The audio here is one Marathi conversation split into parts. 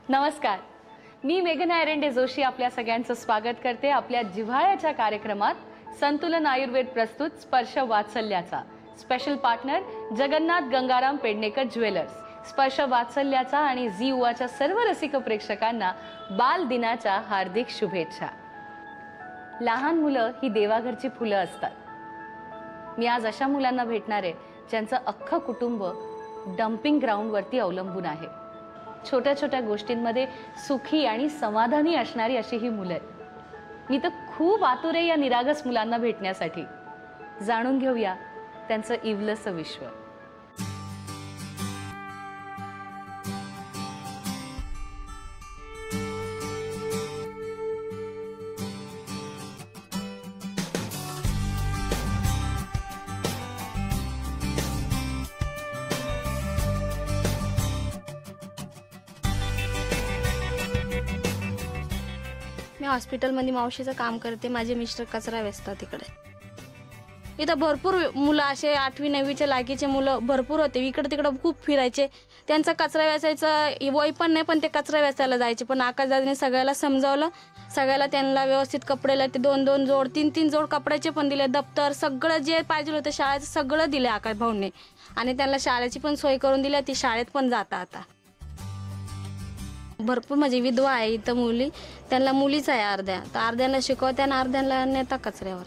नमस्कार, मी मेघना एरंडे जोशी आपल्या सगळ्यांचं स्वागत करते आपल्या जिव्हाळ्याच्या कार्यक्रमात संतुलन आयुर्वेद प्रस्तुत स्पर्श वात्सल्याचा special partner Jagannath Gangaram Pednekar jewellers. स्पर्श वात्सल्याचा आणि झी युवाच्या सर्व रसिक प्रेक्षकांना बाल दिनाच्या हार्दिक शुभेच्छा। लहान मुलं ही देवाघरची फुलं असतात। मी आज अशा मुलांना भेटणार आहे ज्यांचं अख्खं कुटुंब डम्पिंग ग्राउंडवरती अवलंबून आहे। छोट्या छोट्या गोष्टींमध्ये सुखी आणि समाधानी असणारी अशी ही मुलं आहेत। मी तर खूप आतुर आहे या निरागस मुलांना भेटण्यासाठी। जाणून घेऊया त्यांचं इवलस विश्व। मी हॉस्पिटलमध्ये मावशीचं काम करते। माझे मिस्टर कचरा वेचतात तिकडे। इथं भरपूर मुलं असे 8वी 9वीच्या लायकीचे मुलं भरपूर होते। इकडे तिकडे खूप फिरायचे। त्यांचा कचरा वेचायचं वय पण नाही, पण ते कचरा वेचायला जायचे। पण आकाशदादाने सगळ्याला समजावलं, सगळ्याला त्यांना व्यवस्थित कपडे ते 2-2 जोड 3-3 जोड कपड्याचे पण दिले, दप्तर सगळं जे पाहिजे होतं शाळेचं सगळं दिले आकाश भाऊने। आणि त्यांना शाळेची पण सोय करून दिली, ती शाळेत पण जाता आता। भरपूर म्हणजे विधवा आहे इथं मुली, त्यांना मुलीच आहे अर्ध्या, तर अर्ध्यांना शिकवत्या आणि अर्ध्यांना नेता कचऱ्यावर।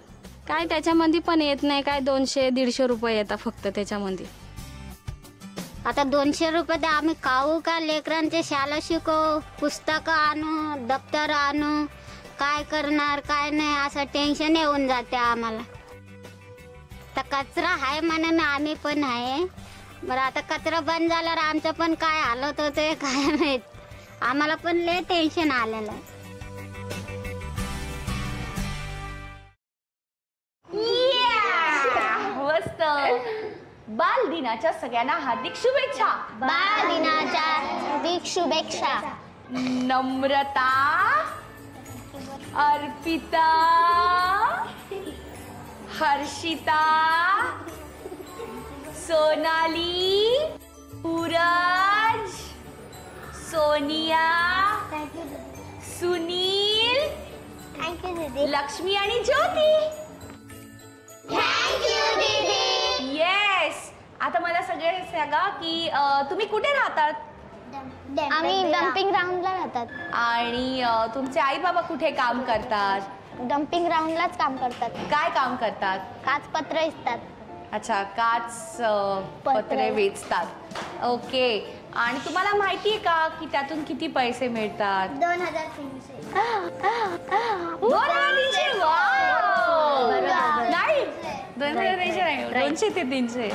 काय त्याच्यामध्ये पण येत नाही, काय 200-150 रुपये येतात फक्त त्याच्यामध्ये। आता 200 रुपये तर आम्ही खाऊ का? लेकरांचे शाळा शिकवू, पुस्तकं आणू, दप्तर आणू, काय करणार काय नाही असं टेन्शन येऊन जाते आम्हाला। तर कचरा आहे म्हणून आम्ही पण आहे। बरं आता कचरा बंद झाल्यावर आमचं पण काय हालत होते काय माहित, आम्हाला पण लय टेन्शन आलेलं आहे। मस्त। बाल दिनाच्या सगळ्यांना हार्दिक शुभेच्छा। बाल दिनाच्या हार्दिक शुभेच्छा। नम्रता, अर्पिता, हर्षिता, सोनाली, सूरज, सोनिया, सुनील, थँक्यू दीदी। लक्ष्मी आणि ज्योती। थँक्यू दीदी। येस। आता मला सगळे सांगा की तुम्ही कुठे राहतात? आम्ही डम्पिंग ग्राउंडला राहतात। आणि तुमचे आई बाबा कुठे काम करतात? डम्पिंग ग्राउंडलाच काम करतात। काय काम करतात? काचपत्र असतात। अच्छा, काच पत्रे वेचतात। ओके। आणि तुम्हाला माहिती आहे का की त्यातून किती पैसे मिळतात? 2300। 2300? नाही, 2300 नाही, 200 ते 300।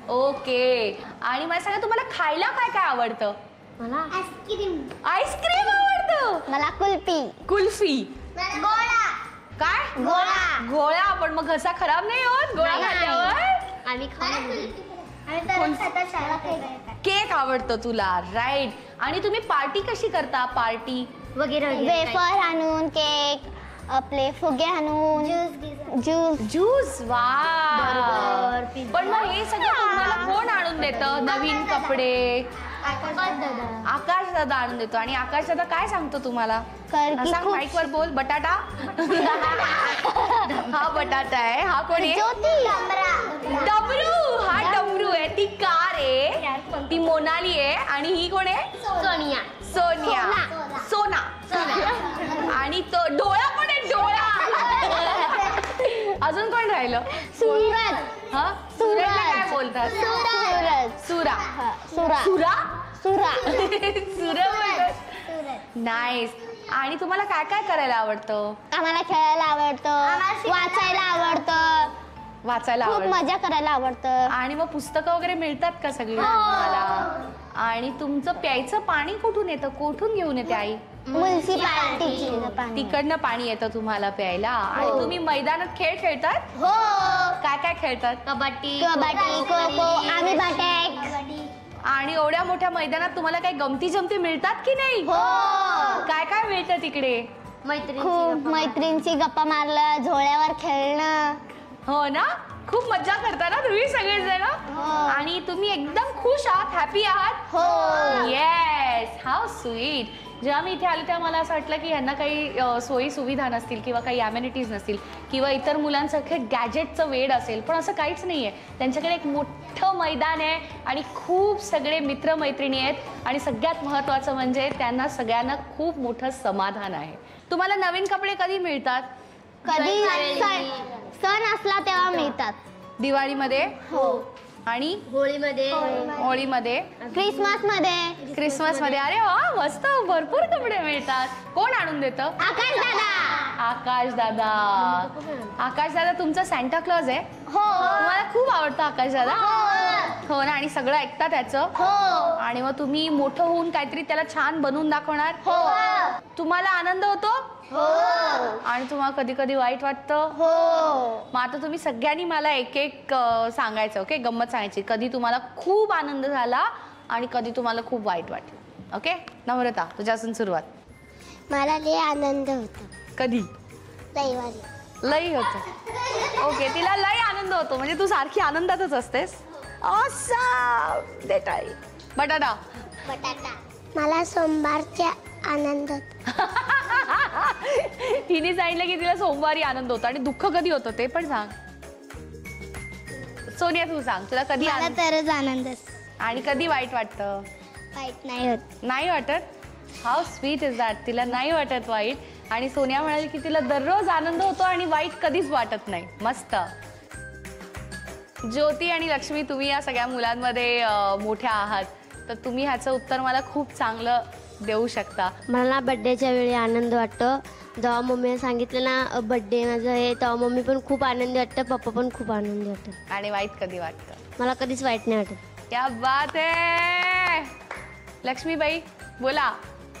ओके। आणि मला सांगा तुम्हाला खायला काय काय आवडतं? मला आईस्क्रीम। आईस्क्रीम आवडतं? मला कुल्फी। कुल्फी। गोळा। काय? गोळा। गोळा? पण मग घसा खराब नाही होत गोळा खाल्ल्यावर? आम्ही केक आवडतो तुला, राईट। आणि तुम्ही पार्टी कशी करता? पार्टी वगैरे वेफर आणून, केक, आपले फुगे आणून, ज्यूस। वा। पण मग हे सगळं तुम्हाला कोण आणून देतं? नवीन कपडे आकाश दादा आणून देतो। आणि आकाश दादा काय सांगतो तुम्हाला? सांग, माईक वर बोल। बटाटा। हा बटाटा आहे। हा कोण आहे? डमरू। हा डमरू आहे। ती कार आहे, ती मोनाली आहे। आणि ही कोण आहे? सोनिया। सोनिया। सोना। आणि तो डोळा पण आहे, डोळा। अजून कोण राहिलं? सूरज। हा, सूरजला काय बोलतात? सूरज। सुरा। सुरा। सुरा। सुरा। सुरा बोलतात। नाईस। आणि तुम्हाला काय काय करायला आवडतं? आम्हाला खेळायला आवडतं, वाचायला आवडतं, वाचायला खूप आवडतं, मजा करायला आवडतं। आणि मग पुस्तकं वगैरे मिळतात का सगळी तुम्हाला? आणि तुमचं प्यायचं पाणी कुठून येतं? कुठून घेऊन येते आई? म्युन्सिपालिटीची पाणी। तिकडनं पाणी येतं तुम्हाला प्यायला। आणि तुम्ही मैदानात खेळ खेळतात? हो। काय काय खेळतात? कबड्डी, खो खो, आम्ही बाटेक। आणि एवढ्या मोठ्या मैदानात तुम्हाला काही गमती जमती मिळतात की नाही? हो। काय काय मिळतं तिकडे? खूप मैत्रिणींची गप्पा मारलं, झोळ्यावर खेळणं। हो ना? खूप मज्जा करता ना तुम्ही सगळेजण आणि तुम्ही एकदम खुश आहात, हॅपी आहात. Yes, how sweet. जेव्हा मी इथे आले तेव्हा मला असं वाटलं की यांना काही सोयी सुविधा नसतील किंवा काही ॲम्युनिटीज नसतील किंवा इतर मुलांसारखं गॅजेटचं वेड असेल, पण असं काहीच नाही आहे. त्यांच्याकडे एक मोठं मैदान आहे आणि खूप सगळे मित्रमैत्रिणी आहेत आणि सगळ्यात महत्त्वाचं म्हणजे त्यांना सगळ्यांना खूप मोठं समाधान आहे. तुम्हाला नवीन कपडे कधी मिळतात? कधी सण असला तेव्हा मिळतात. दिवाळीमध्ये हो, आणि होळीमध्ये, क्रिसमसमध्ये. अरे वा, मस्त, भरपूर कपडे मिळतात. कोण आणून देतं? आकाश दादा. आकाश दादा तुमचा सॅन्टा क्लॉज आहे? हो. तुम्हाला खूप आवडतं आकाश दादा? हो ना. आणि सगळं ऐकता त्याचं? हो. आणि मग तुम्ही मोठं होऊन काहीतरी त्याला छान बनवून दाखवणार? हो. तुम्हाला आनंद होतो? हो. आणि तुम्हाला कधी कधी वाईट वाटतं? हो. मग आता तुम्ही सगळ्यांनी मला एक एक सांगायचं, ओके? गंमत सांगायची. कधी तुम्हाला खूप आनंद झाला आणि कधी तुम्हाला खूप वाईट वाटलं. ओके, नम्रता तुझ्यापासून सुरुवात. मला लय आनंद होतो. कधी? रविवारी. लई होतं. ओके, तिला लई आनंद होतो म्हणजे तू सारखी आनंदातच असतेस. ऑसम. देटाळी. बटाटा. मला सोमवारचा आनंद होतो. तिने सांगितलं की तिला सोमवारी आनंद होतो. आणि दुःख कधी होतं ते पण सांग. सोनिया तू सांग, तुला कधी आनंद तरच आनंद आणि कधी वाईट वाटतं? वाईट नाही होत. नाही वाटत? How sweet is that. तिला नाही वाटत वाईट. आणि सोनिया म्हणाली की तिला दररोज आनंद होतो आणि वाईट कधीच वाटत नाही. मस्त. ज्योती आणि लक्ष्मी, तुम्ही या सगळ्या मुलांमध्ये मोठ्या आहात, तर तुम्ही ह्याचं उत्तर मला खूप चांगलं देऊ शकता. मला बड्डेच्या वेळी आनंद वाटतो. जेव्हा मम्मीने सांगितलं ना बड्डे माझं हे, तेव्हा मम्मी पण खूप आनंदी वाटतं, पप्पा पण खूप आनंदी वाटतं. आणि वाईट कधी वाटतं? मला कधीच वाईट नाही वाटत. क्या बात आहे. लक्ष्मीबाई बोला.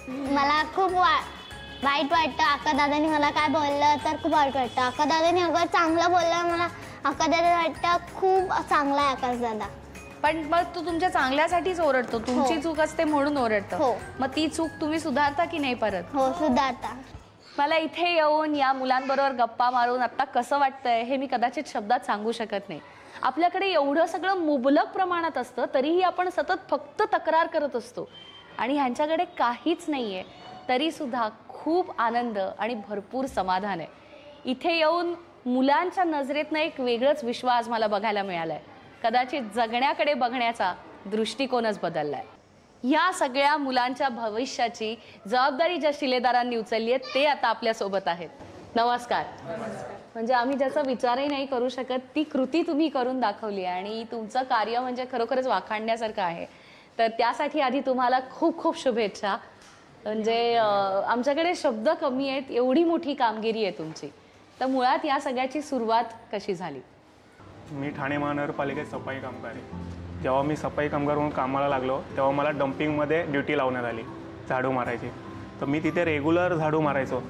मला खूप वाईट वाटतं. अक्का दादानी मला काय बोललं तर खूप वाईट वाटतं. अक्का दादानी अगर चांगलं बोललं मला, अक्का दादा वाटतं खूप चांगला आहे आकाश दादा. पण मग तू तुमच्या चांगल्यासाठीच ओरडतो, तुमची चूक असते म्हणून ओरडतो. हो. मग ती चूक तुम्ही सुधारता की नाही परत? हो, सुधारता. मला इथे येऊन या मुलांबरोबर गप्पा मारून आता कसं वाटतंय हे मी कदाचित शब्दात सांगू शकत नाही. आपल्याकडे एवढं सगळं मुबलक प्रमाणात असतं तरीही आपण सतत फक्त तक्रार करत असतो आणि ह्यांच्याकडे काहीच नाहीये, तरी सुद्धा खूप आनंद आणि भरपूर समाधान आहे. इथे येऊन मुलांच्या नजरेतनं एक वेगळंच विश्व आज मला बघायला मिळालंय. कदाचित जगण्याकडे बघण्याचा दृष्टिकोनच बदललाय. या सगळ्या मुलांच्या भविष्याची जबाबदारी ज्या शिलेदारांनी उचलली आहे ते आता आपल्या सोबत आहेत. नमस्कार. म्हणजे आम्ही ज्याचा विचारही नाही करू शकत ती कृती तुम्ही करून दाखवली आहे आणि तुमचं कार्य म्हणजे खरोखरच वाखाणण्यासारखं आहे. तर त्यासाठी आधी तुम्हाला खूप खूप शुभेच्छा. म्हणजे आमच्याकडे शब्द कमी आहेत, एवढी मोठी कामगिरी आहे तुमची. तर मुळात या सगळ्याची सुरुवात कशी झाली? मी ठाणे महानगरपालिकेत सफाई कामगार आहे. जेव्हा मी सफाई कामगार म्हणून कामाला लागलो तेव्हा मला डम्पिंगमध्ये ड्युटी लावण्यात आली, झाडू मारायची. तर मी तिथे रेग्युलर झाडू मारायचो.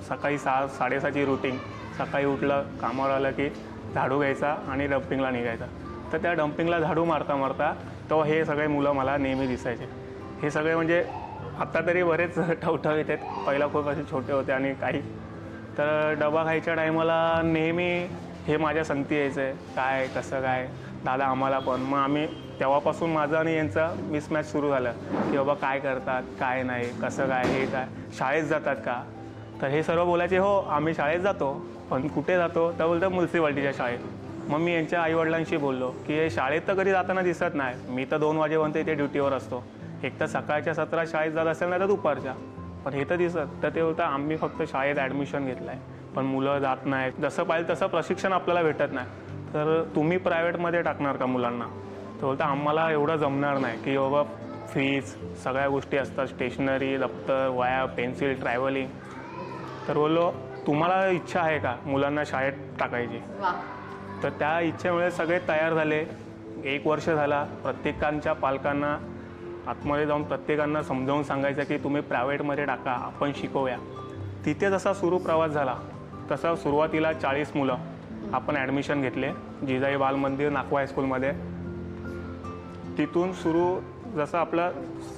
सकाळी 6-6:30ची रुटीन. सकाळी उठलं, कामावर आलं की झाडू घ्यायचा आणि डम्पिंगला निघायचा. तर त्या डम्पिंगला झाडू मारता मारता तेव्हा हे सगळे मुलं मला नेहमी दिसायचे. हे सगळे म्हणजे आत्ता तरी बरेच ठवठव येतात, पहिला खूप असे छोटे होते आणि काही. तर डबा खायच्या टायमाला नेहमी हे माझ्या संगती यायचं, काय कसं काय दादा आम्हाला पण. मग आम्ही तेव्हापासून माझं आणि यांचा मिसमॅच सुरू झालं की बाबा काय करतात, काय नाही, कसं काय, हे काय, शाळेत जातात का. तर हे सर्व बोलायचे हो आम्ही शाळेत जातो. पण कुठे जातो तर बोलतं म्युन्सिपाल्टीच्या शाळेत. मग मी यांच्या आईवडिलांशी बोललो की हे शाळेत तर कधी जाताना दिसत नाही, मी तर 2 वाजेपर्यंत इथे ड्युटीवर असतो, एक तर सकाळच्या सत्रात शाळेत जात असेल नाही तर दुपारच्या, पण हे तर दिसत. तर ते बोलतं आम्ही फक्त शाळेत ॲडमिशन घेतलं आहे पण मुलं जात नाहीत, जसं पाहिजे तसं प्रशिक्षण आपल्याला भेटत नाही. तर तुम्ही प्रायव्हेटमध्ये टाकणार का मुलांना? तर बोलतं आम्हाला एवढं जमणार नाही की बाबा फीज सगळ्या गोष्टी असतात, स्टेशनरी, दप्तर, वह्या, पेन्सिल, ट्रॅव्हलिंग. तर बोललो तुम्हाला इच्छा आहे का मुलांना शाळेत टाकायची? तर त्या इच्छेमुळे सगळे तयार झाले. 1 वर्ष झाला. प्रत्येकांच्या पालकांना आतमध्ये जाऊन प्रत्येकांना समजावून सांगायचं की तुम्ही प्रायव्हेटमध्ये टाका, आपण शिकवूया. तिथे जसा सुरू प्रवास झाला तसा सुरुवातीला 40 मुलं आपण ॲडमिशन घेतले जिजाई बालमंदिर नाकवा हायस्कूलमध्ये. तिथून सुरू जसा आपला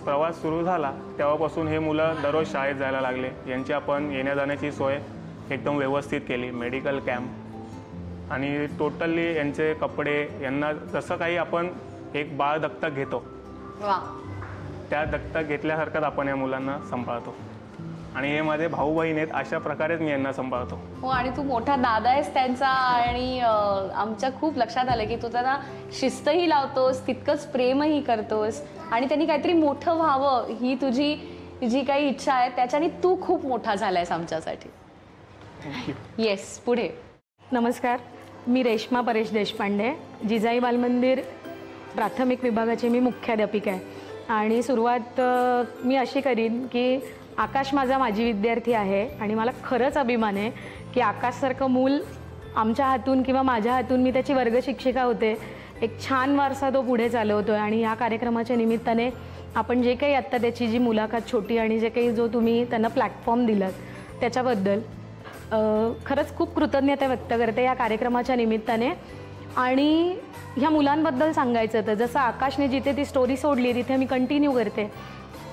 प्रवास सुरू झाला तेव्हापासून हे मुलं दररोज शाळेत जायला लागले. यांची आपण येण्या जाण्याची सोय एकदम व्यवस्थित केली. मेडिकल कॅम्प, आणि टोटली यांचे कपडे, यांना जसं काही आपण एक बाळ दत्तक घेतो वा, त्या दत्तक घेतल्यासारखंच आपण या मुलांना सांभाळतो. आणि हे माझे भाऊ बहीण आहेत, अशा प्रकारेच मी यांना सांभाळतो. हो, आणि तू मोठा दादा आहेस त्यांचा, आणि आमच्या खूप लक्षात आलं की तू त्यांना शिस्तही लावतोस, तितकंच प्रेमही करतोस, आणि त्यांनी काहीतरी मोठं व्हावं ही तुझी जी काही इच्छा आहे त्याच्याने तू खूप मोठा झालायस आमच्यासाठी. येस, पुढे. नमस्कार, मी रेश्मा परेश देशपांडे, जिजाई बालमंदिर प्राथमिक विभागाचे मी मुख्याध्यापिका आहे. आणि सुरुवात मी अशी करीन की आकाश माजी विद्यार्थी आहे, आणि मला खरंच अभिमान आहे की आकाशसारखं मूल आमच्या हातून किंवा माझ्या हातून, मी त्याची वर्ग शिक्षिका होते, एक छान वारसा तो पुढे चालवतो आहे. आणि ह्या कार्यक्रमाच्या निमित्ताने आपण जे काही आत्ता त्याची जी मुलाखत छोटी आणि जे काही जो तुम्ही त्यांना प्लॅटफॉर्म दिलात त्याच्याबद्दल खरंच खूप कृतज्ञता व्यक्त करते या कार्यक्रमाच्या निमित्ताने. आणि ह्या मुलांबद्दल सांगायचं तर जसं आकाशने जिथे ती स्टोरी सोडली तिथे मी कंटिन्यू करते.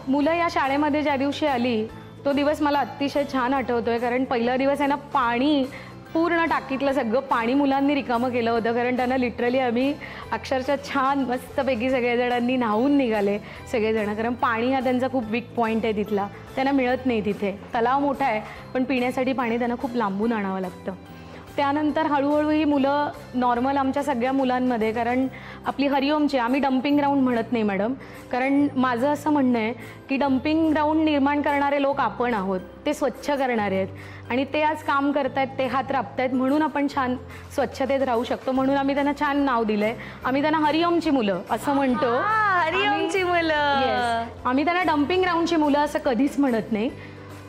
मुलं या शाळेमध्ये ज्या दिवशी आली तो दिवस मला अतिशय छान आठवतो आहे, कारण पहिला दिवस आहे ना, पाणी पूर्ण टाकीतलं सगळं पाणी मुलांनी रिकामं केलं होतं, कारण त्यांना लिटरली आम्ही अक्षरशः छान मस्तपैकी सगळेजणांनी न्हावून निघाले सगळेजण, कारण पाणी हा त्यांचा खूप वीक पॉईंट आहे तिथला, त्यांना मिळत नाही तिथे. तलाव मोठा आहे पण पिण्यासाठी पाणी त्यांना खूप लांबून आणावं लागतं. त्यानंतर हळूहळू ही मुलं नॉर्मल आमच्या सगळ्या मुलांमध्ये, कारण आपली हरिओमची, आम्ही डम्पिंग ग्राउंड म्हणत नाही मॅडम, कारण माझं असं म्हणणं आहे की डम्पिंग ग्राउंड निर्माण करणारे लोक आपण आहोत, ते स्वच्छ करणारे आहेत, आणि ते आज काम करतायत, ते हात राबतायत, म्हणून आपण छान स्वच्छतेत राहू शकतो. म्हणून आम्ही त्यांना छान नाव दिलं आहे, आम्ही त्यांना हरिओमची मुलं असं म्हणतो. हरिओमची मुलं. आम्ही त्यांना डम्पिंग ग्राउंडची मुलं असं कधीच म्हणत नाही.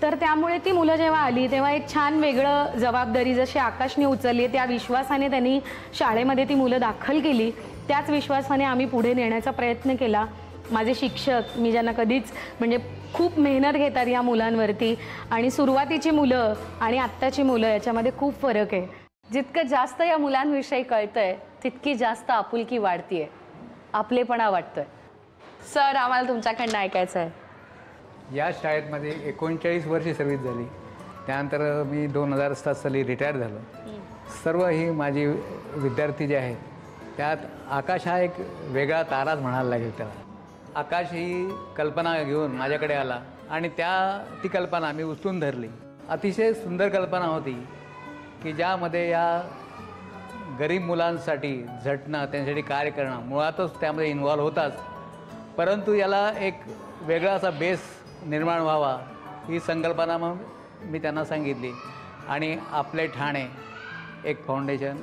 तर त्यामुळे ती मुलं जेव्हा आली तेव्हा एक छान वेगळं जबाबदारी जशी आकाशने उचलली, त्या विश्वासाने त्यांनी शाळेमध्ये ती मुलं दाखल केली, त्याच विश्वासाने आम्ही पुढे नेण्याचा प्रयत्न केला. माझे शिक्षक, मी ज्यांना कधीच म्हणजे खूप मेहनत घेतात या मुलांवरती, आणि सुरुवातीची मुलं आणि आत्ताची मुलं याच्यामध्ये खूप फरक आहे. जितकं जास्त या मुलांविषयी कळतंय तितकी जास्त आपुलकी वाढतीये, आपलेपणा वाटतोय. सर, आम्हाला तुमच्याकडनं ऐकायचं आहे. या शाळेमध्ये 39 वर्षे सर्व्हिस झाली. त्यानंतर मी 2007 साली रिटायर झालो. सर्व ही माझी विद्यार्थी जे आहेत त्यात आकाश हा एक वेगळा ताराच म्हणायला लागेल त्याला. आकाश ही कल्पना घेऊन माझ्याकडे आला आणि ती कल्पना मी उचलून धरली. अतिशय सुंदर कल्पना होती की ज्यामध्ये या गरीब मुलांसाठी झटणं, त्यांच्यासाठी कार्य करणं मुळातच त्यामध्ये इन्व्हॉल्व होताच, परंतु याला एक वेगळा असा बेस निर्माण व्हावा ही संकल्पना मग मी त्यांना सांगितली. आणि आपले ठाणे एक फाउंडेशन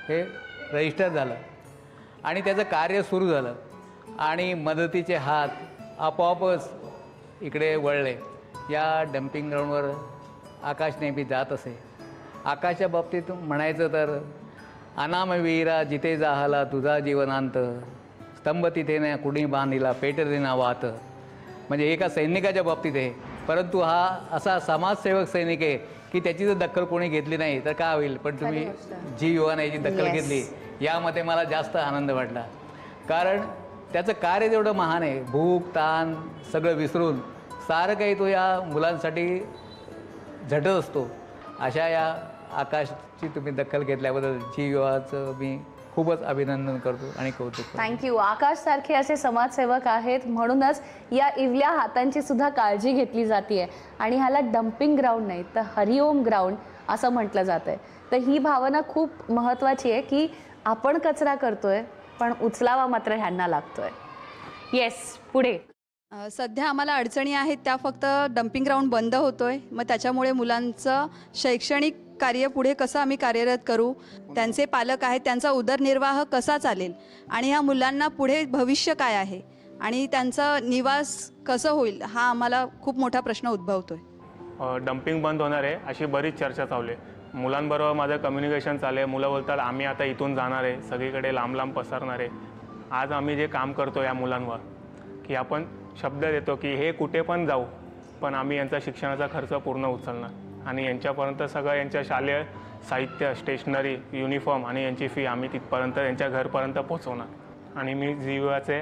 हे रजिस्टर झालं आणि त्याचं कार्य सुरू झालं, आणि मदतीचे हात आपोआपच इकडे वळले. या डम्पिंग ग्राउंडवर आकाश नेहमी जात असे. आकाशच्या बाबतीत म्हणायचं तर, अनामवीरा जिथे जाहला तुझा जीवनांत, स्तंभ तिथे ना कुणी बांधिला पेटरिना वात. म्हणजे एका सैनिकाच्या बाबतीत आहे, परंतु हा असा समाजसेवक सैनिक आहे की त्याची जर दखल कोणी घेतली नाही तर काय होईल. पण तुम्ही जी युवाने याची दखल घेतली यामध्ये मला जास्त आनंद वाटला, कारण त्याचं कार्य जेवढं महान आहे, भूक ताण सगळं विसरून सारं काही तो या मुलांसाठी झटत असतो. अशा या आकाशची तुम्ही दखल घेतल्याबद्दल जी युवाचं मी खूपच अभिनंदन करतो आणि कौतुक करतो. थँक्यू. आकाश सारखे असे समाजसेवक आहेत म्हणूनच या इवल्या हातांची सुद्धा काळजी घेतली जाते, आणि ह्याला डम्पिंग ग्राउंड नाही तर हरिओम ग्राउंड असं म्हटलं जातंय. तर ही भावना खूप महत्त्वाची आहे की आपण कचरा करतोय पण उचलावा मात्र ह्यांना लागतोय. येस, पुढे. सध्या आम्हाला अडचणी आहेत त्या फक्त डम्पिंग ग्राउंड बंद होतोय, मग त्याच्यामुळे मुलांचं शैक्षणिक कार्य पुढे कसं आम्ही कार्यरत करू, त्यांचे पालक आहेत त्यांचा उदरनिर्वाह कसा चालेल, आणि ह्या मुलांना पुढे भविष्य काय आहे आणि त्यांचा निवास कसं होईल हा आम्हाला खूप मोठा प्रश्न उद्भवतोय. डम्पिंग बंद होणार आहे अशी बरीच चर्चा चालू आहे. मुलांबरोबर माझं कम्युनिकेशन चालू आहे. मुलं बोलतात आम्ही आता इथून जाणार आहे, सगळीकडे लांब लांब पसरणार आहे. आज आम्ही जे काम करतो या मुलांवर, की आपण शब्द देतो की हे कुठे पण जाऊ पण आम्ही यांचा शिक्षणाचा खर्च पूर्ण उचलणार, आणि यांच्यापर्यंत सगळं यांच्या शालेय साहित्य, स्टेशनरी, युनिफॉर्म आणि यांची फी आम्ही तिथपर्यंत यांच्या घरपर्यंत पोहोचवणार. आणि मी जीवाचे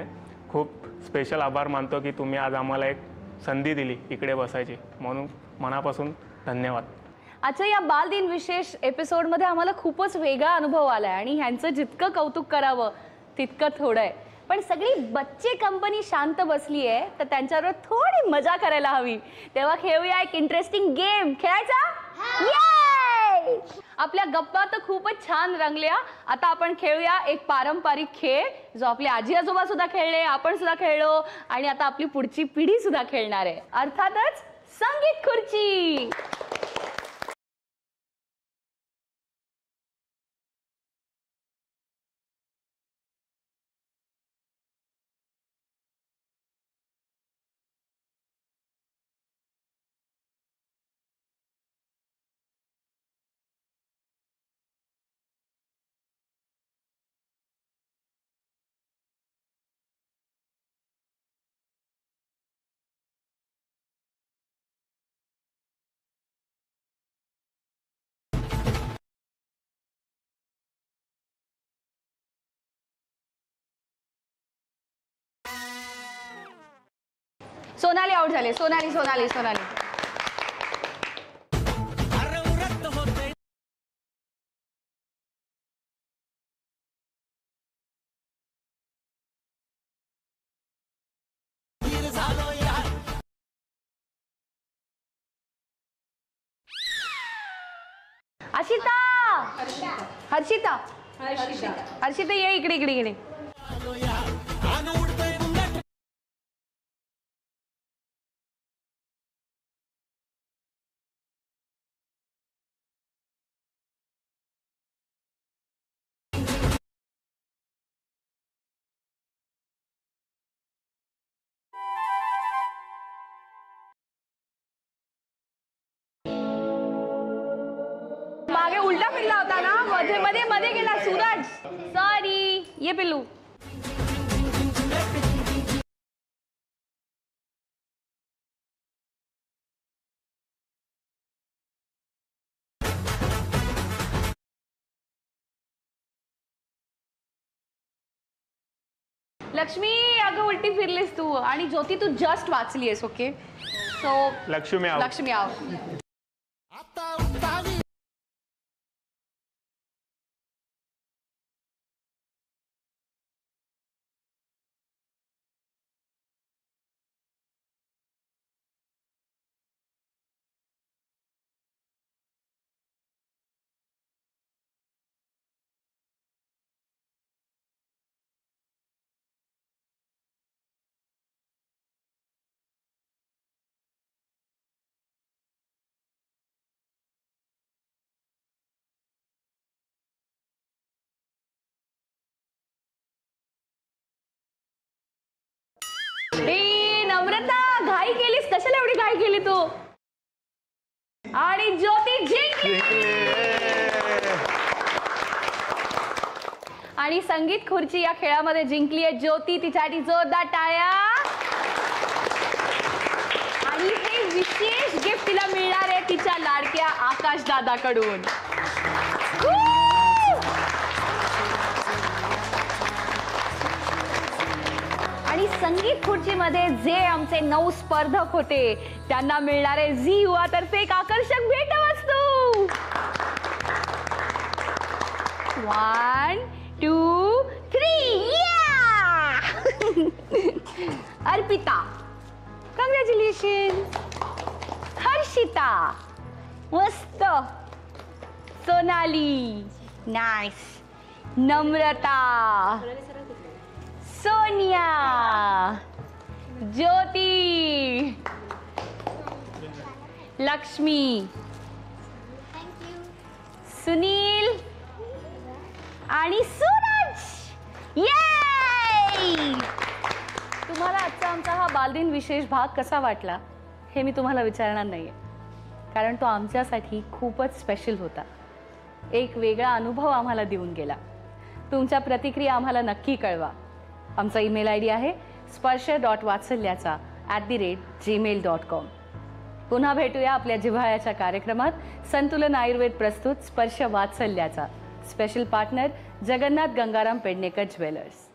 खूप स्पेशल आभार मानतो की तुम्ही आज आम्हाला एक संधी दिली इकडे बसायची, म्हणून मनापासून धन्यवाद. आजच्या या बालदिन विशेष एपिसोडमध्ये आम्हाला खूपच वेगळा अनुभव आलाय आणि ह्यांचं जितकं कौतुक करावं तितकं थोडं आहे. पण सगळी बच्चे कंपनी शांत बसली आहे तर त्यांच्यावर थोडी मजा करायला हवी. तेव्हा खेळूया एक इंटरेस्टिंग गेम. खेळायचा? ये! आपल्या गप्पा तर खूपच छान रंगल्या. आता आपण खेळूया एक पारंपरिक खेळ जो आपले आजी आजोबा सुद्धा खेळले, आपण सुद्धा खेळलो आणि आता आपली पुढची पिढी सुद्धा खेळणार आहे. अर्थातच संगीत खुर्ची. सोनाली आउट झाले. सोनाली. हर्षिता ये इकडे. मागे उलटा फिरला होता ना, मध्ये गेला सूरज. सॉरी. ये पिल्लू. लक्ष्मी अगं उलटी फिरलीस तू. आणि ज्योती तू जस्ट वाचलीस. ओके सो लक्ष्मी आव. नम्रता घाई केलीस. कशाला एवढी घाई केली तू? आणि ज्योती जिंकली. आणि संगीत खुर्ची या खेळामध्ये जिंकली आहे ज्योती. तिच्यासाठी जोरदार टाळ्या. आणि हे विशेष गिफ्ट तिला मिळणार आहे तिच्या लाडक्या आकाश दादाकडून. आणि संगीत खुर्चीमध्ये जे आमचे 9 स्पर्धक होते त्यांना मिळणारे झी युवा तर्फे एक आकर्षक भेटवस्तू. 1 2 3 अर्पिता कॉंग्रॅच्युलेशन. हर्षिता मस्त. सोनाली नाइस. नम्रता, सोनिया, ज्योती, लक्ष्मी, सुनील आणि सूरज. ये! तुम्हाला आजचा आमचा हा बालदिन विशेष भाग कसा वाटला हे मी तुम्हाला विचारणार नाहीये, कारण तो आमच्यासाठी खूपच स्पेशल होता. एक वेगळा अनुभव आम्हाला देऊन गेला. तुमच्या प्रतिक्रिया आम्हाला नक्की कळवा. आमचा ईमेल ID आहे sparsh.vatsalyacha@gmail.com. पुन्हा भेटूया आपल्या जिव्हाळ्याच्या कार्यक्रमात. संतुलन आयुर्वेद प्रस्तुत स्पर्श वात्सल्याचा. Special partner Jagannath Gangaram Pednekar jewellers.